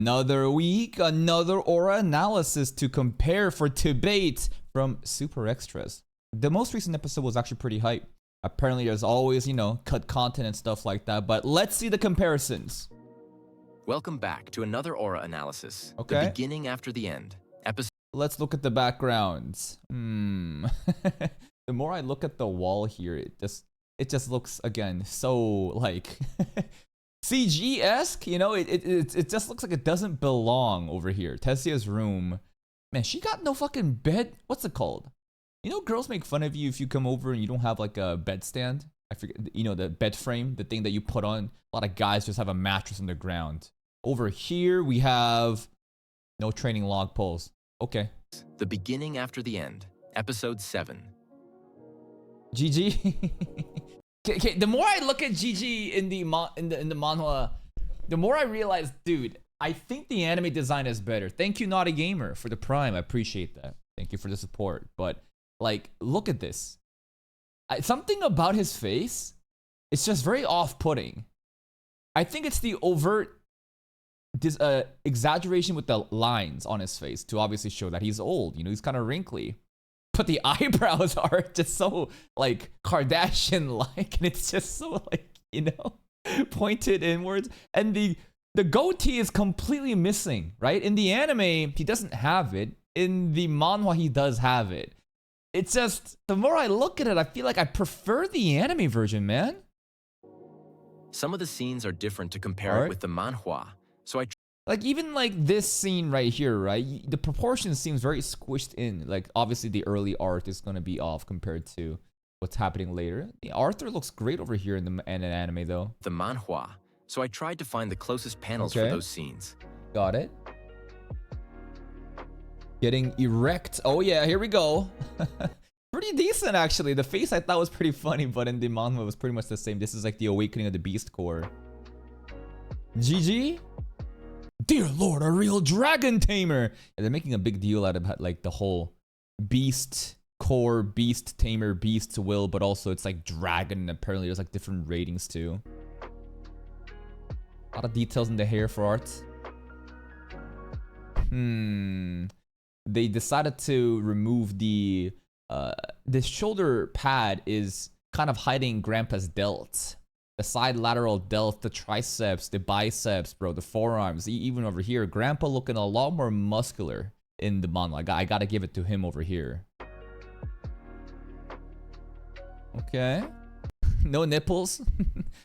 Another week, another aura analysis to compare for TBATE from SUPERXTRAZ. The most recent episode was actually pretty hype. Apparently there's always, cut content and stuff like that, but let's see the comparisons. Welcome back to another aura analysis. Okay. The beginning after the end. Let's look at the backgrounds. The more I look at the wall here, it just looks, again, so like CG-esque, it just looks like it doesn't belong over here. Tessia's room. Man, she got no fucking bed. What's it called? Girls make fun of you if you come over and you don't have like a bed stand. I forget, the bed frame, the thing that you put on. A lot of guys just have a mattress on the ground. Over here, we have no training log poles. Okay. The beginning after the end. Episode 7. GG. Okay, the more I look at GG in the manhwa, the more I realize, dude, I think the anime design is better. Thank you, Naughty Gamer, for the Prime. I appreciate that. Thank you for the support. But like, look at this. Something about his face, it's just very off-putting. I think it's the overt exaggeration with the lines on his face to obviously show that he's old. He's kind of wrinkly. But the eyebrows are just so, like, Kardashian-like, and it's just so, like, pointed inwards. And the goatee is completely missing, right? In the anime, he doesn't have it. In the manhwa, he does have it. It's just, the more I look at it, I feel like I prefer the anime version, man. Some of the scenes are different to compare it with the manhwa. So like, even like this scene right here, right? The proportion seems very squished in. Like, obviously the early art is going to be off compared to what's happening later. The Arthur looks great over here in the anime, though. The manhwa. So I tried to find the closest panels for those scenes. Got it. Getting erect. Oh yeah, here we go. Pretty decent, actually. The face I thought was pretty funny, but in the manhwa it was pretty much the same. This is like the awakening of the beast core. GG. Dear Lord, a real dragon tamer. And they're making a big deal out of like the whole beast core, beast tamer, beast's will, but also it's like dragon, and apparently there's like different ratings too. A lot of details in the hair for art. They decided to remove the shoulder pad is kind of hiding Grandpa's delt. The side lateral delt, the triceps, the biceps, bro, the forearms, even over here. Grandpa looking a lot more muscular in the manhwa. I gotta give it to him over here. Okay. No nipples.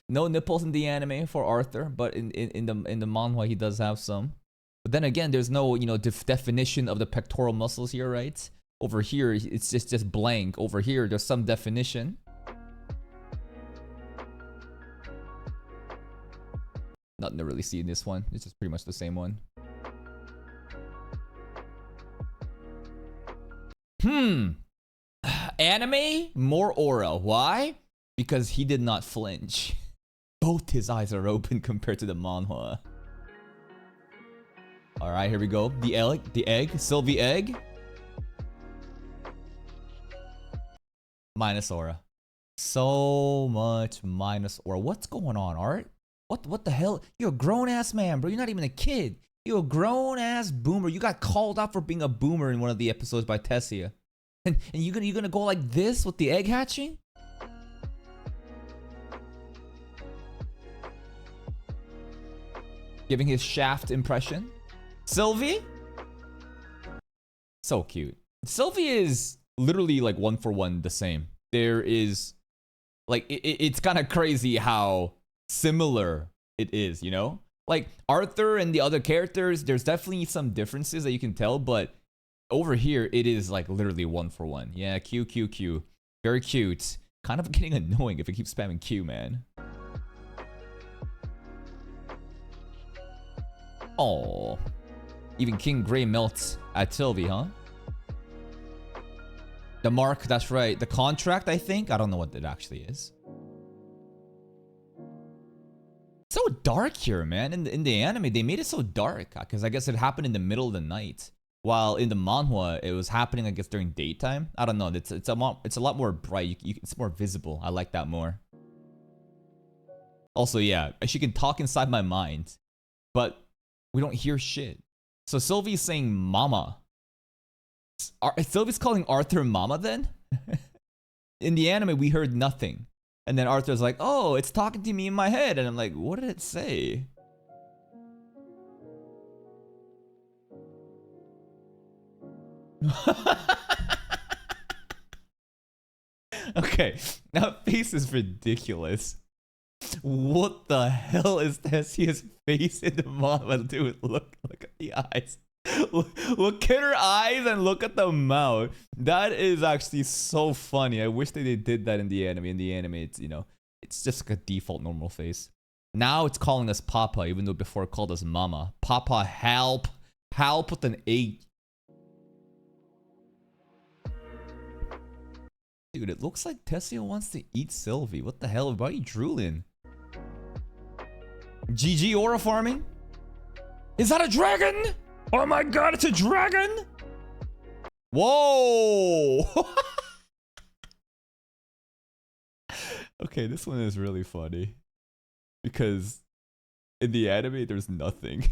No nipples in the anime for Arthur, but in the manhwa he does have some. But then again, there's no, definition of the pectoral muscles here, right? Over here, it's just blank. Over here, there's some definition. Nothing to really see in this one. It's just pretty much the same one. Anime, more aura. Why? Because he did not flinch. Both his eyes are open compared to the manhwa. Alright, here we go. The egg. Sylvie egg. Minus aura. So much minus aura. What's going on, Art? What the hell? You're a grown-ass man, bro. You're not even a kid. You're a grown-ass boomer. You got called out for being a boomer in one of the episodes by Tessia. And you're gonna go like this with the egg hatching? Giving his shaft impression. Sylvie? So cute. Sylvie is literally like 1-for-1 the same. There is like it's kind of crazy how similar it is, like Arthur and the other characters, there's definitely some differences that you can tell, but over here it is like literally 1-for-1. Yeah, Q. Very cute. Kind of getting annoying if it keeps spamming Q, man. Oh, even King Gray melts at Sylvie, huh? The mark, that's right. The contract, I think. I don't know what it actually is. So dark here, man. In the anime, they made it so dark because I guess it happened in the middle of the night, while in the manhwa it was happening, I guess, during daytime. I don't know. It's a lot more bright. It's more visible. I like that more. Also, yeah, she can talk inside my mind, but We don't hear shit. So Sylvie's saying mama. Sylvie's calling Arthur mama then? In the anime, we heard nothing. And then Arthur's like, oh, it's talking to me in my head. And I'm like, what did it say? Okay, that face is ridiculous. What the hell is Tessia's face in the manhwa, dude? Look at the eyes. Look at her eyes and look at the mouth. That is actually so funny. I wish they did that in the anime. In the anime, it's, you know, it's just like a default normal face. Now it's calling us Papa, even though before it called us Mama. Papa, help. Help with an A. Dude, it looks like Tessia wants to eat Sylvie. What the hell? Why are you drooling? GG aura farming? Is that a dragon? Oh my god, it's a dragon! Whoa! Okay, this one is really funny. Because in the anime, there's nothing.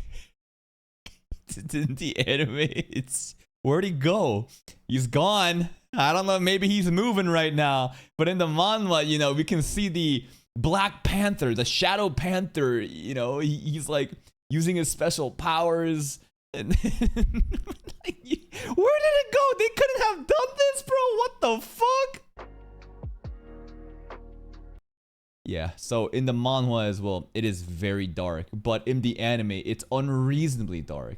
In the anime, it's... Where'd he go? He's gone. I don't know, maybe he's moving right now. But in the manhwa, you know, we can see the Black Panther, the Shadow Panther, you know, he's like using his special powers. And like, where did it go? They couldn't have done this, bro. What the fuck? Yeah, so in the manhwa as well, it is very dark. But in the anime, it's unreasonably dark.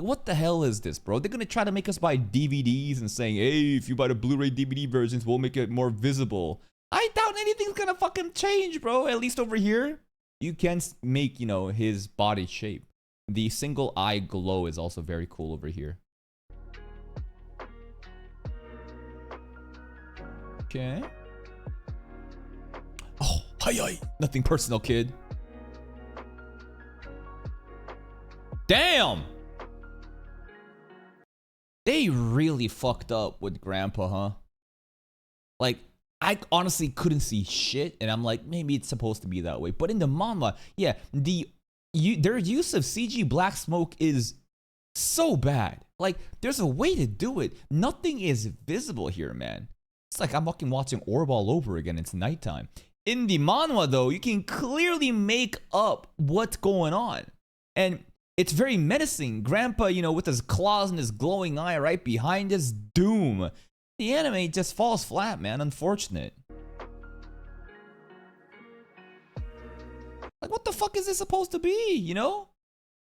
What the hell is this, bro? They're gonna try to make us buy DVDs and saying, hey, if you buy the Blu-ray DVD versions, we'll make it more visible. I doubt anything's gonna fucking change, bro. At least over here, you can make, you know, his body shape. The single eye glow is also very cool over here. Okay. Oh, hi. Nothing personal, kid. Damn! They really fucked up with Grandpa, huh? Like, I honestly couldn't see shit, and I'm like, maybe it's supposed to be that way. But in the manhwa, yeah, their use of CG black smoke is so bad. Like, there's a way to do it. Nothing is visible here, man. It's like I'm fucking watching Orb all over again. It's nighttime. In the manhwa, though, you can clearly make up what's going on. And it's very menacing. Grandpa, you know, with his claws and his glowing eye right behind us. Doom. The anime just falls flat, man. Unfortunate. Like, what the fuck is this supposed to be, you know?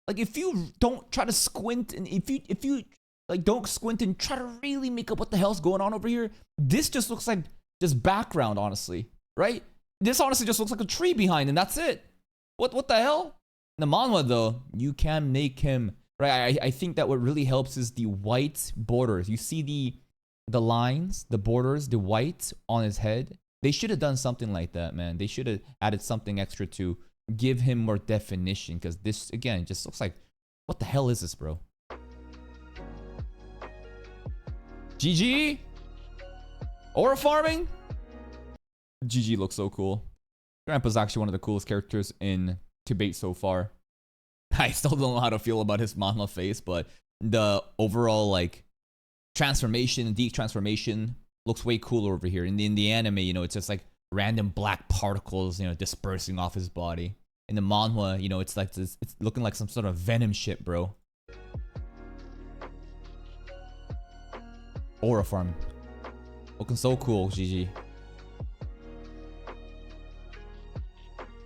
Like, if you don't try to squint, and if you like don't squint and try to really make up what the hell's going on over here, this just looks like just background, honestly. Right? This honestly just looks like a tree behind, and that's it. What the hell? In the manhwa, though, you can make him, right? I think that what really helps is the white borders. You see the lines, the borders, the white on his head. They should have done something like that, man. They should have added something extra to give him more definition, because this, again, just looks like, what the hell is this, bro? GG? Aura farming? GG looks so cool. Grandpa's actually one of the coolest characters in TBATE so far. I still don't know how to feel about his manhwa face, but the overall like transformation, deep transformation looks way cooler over here. In the anime, you know, it's just like random black particles, you know, dispersing off his body. In the manhwa, you know, it's like this, it's looking like some sort of venom shit, bro. Aura farm. Looking so cool, GG.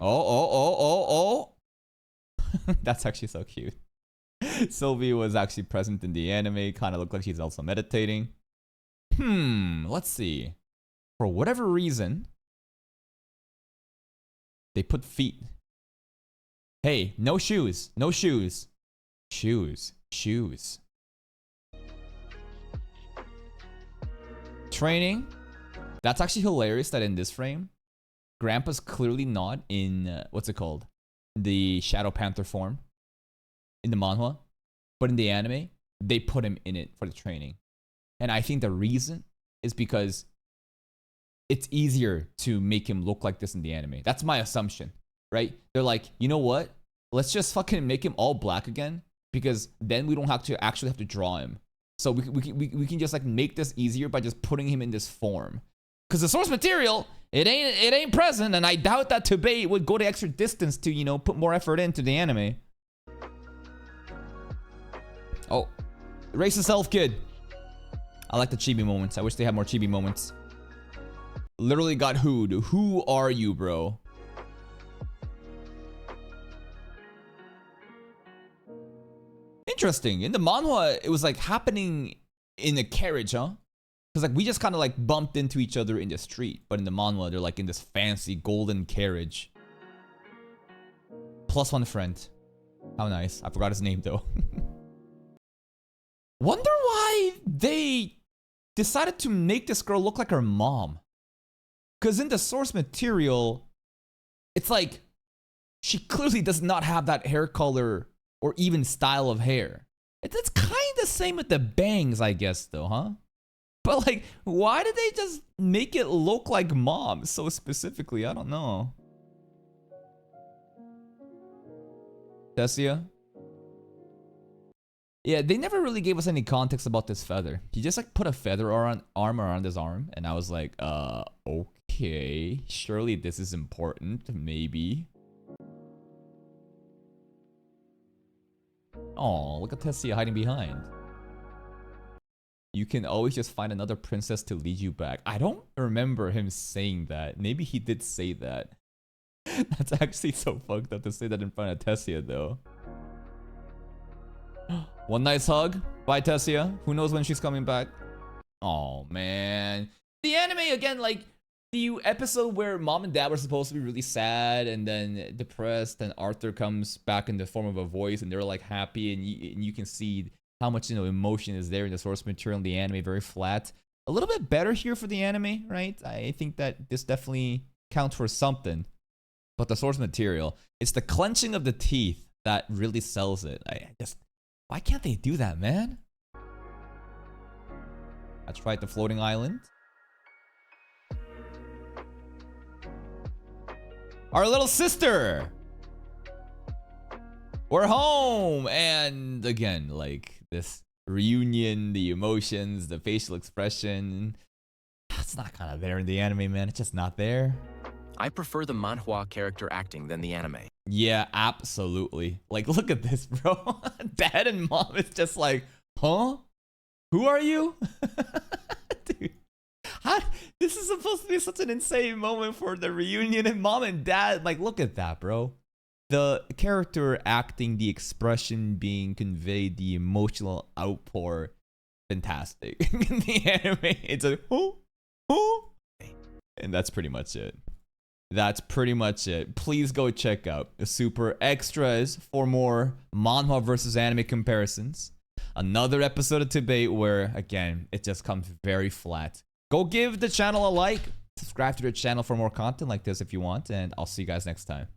Oh. That's actually so cute. Sylvie was actually present in the anime. Kind of looked like she's also meditating. Let's see. For whatever reason, they put feet. Hey, no shoes. No shoes. Shoes. Training. That's actually hilarious that in this frame, Grandpa's clearly not in, what's it called? The Shadow Panther form in the manhwa. But in the anime, they put him in it for the training. And I think the reason is because it's easier to make him look like this in the anime. That's my assumption, right? They're like, you know what? let's just fucking make him all black again, because then we don't have to actually have to draw him. So we can just like make this easier by just putting him in this form. Because the source material, it ain't present, and I doubt that TBATE would go the extra distance to, you know, put more effort into the anime. Oh, racist elf kid. I like the chibi moments. I wish they had more chibi moments. Literally got hooed. Who are you, bro? Interesting. In the manhwa, it was like happening in a carriage, huh? Because like we just kind of like bumped into each other in the street. But in the manhwa, they're like in this fancy golden carriage. Plus one friend. How nice. I forgot his name though. Wonder why they decided to make this girl look like her mom. Because in the source material, it's like she clearly does not have that hair color or even style of hair. It's kind of the same with the bangs, I guess, though, huh? But like, why did they just make it look like mom so specifically? I don't know. Tessia? Yeah, they never really gave us any context about this feather. He just like put a feather arm around his arm, and I was like, okay, surely this is important, maybe. Oh, look at Tessia hiding behind. You can always just find another princess to lead you back. I don't remember him saying that. Maybe he did say that. That's actually so fucked up to say that in front of Tessia, though. One nice hug. Bye, Tessia. Who knows when she's coming back? Oh, man. The anime, again, like, the episode where mom and dad were supposed to be really sad and then depressed, and Arthur comes back in the form of a voice, and they're, like, happy, and you can see how much, you know, emotion is there in the source material in the anime. Very flat. A little bit better here for the anime, right? I think that this definitely counts for something. But the source material, it's the clenching of the teeth that really sells it. Why can't they do that, man? I tried the floating island. Our little sister! We're home! And again, like, this reunion, the emotions, the facial expression, it's not kind of there in the anime, man. It's just not there. I prefer the manhwa character acting than the anime. Yeah, absolutely. Like, look at this, bro. Dad and mom is just like, huh? Who are you? Dude, this is supposed to be such an insane moment for the reunion, and mom and dad, like, look at that, bro. The character acting, the expression being conveyed, the emotional outpour, fantastic. In the anime, it's like, oh, and that's pretty much it. That's pretty much it. Please go check out SUPERXTRAZ for more manhwa versus anime comparisons. Another episode of TBATE where, again, it just comes very flat. Go give the channel a like. Subscribe to the channel for more content like this if you want, and I'll see you guys next time.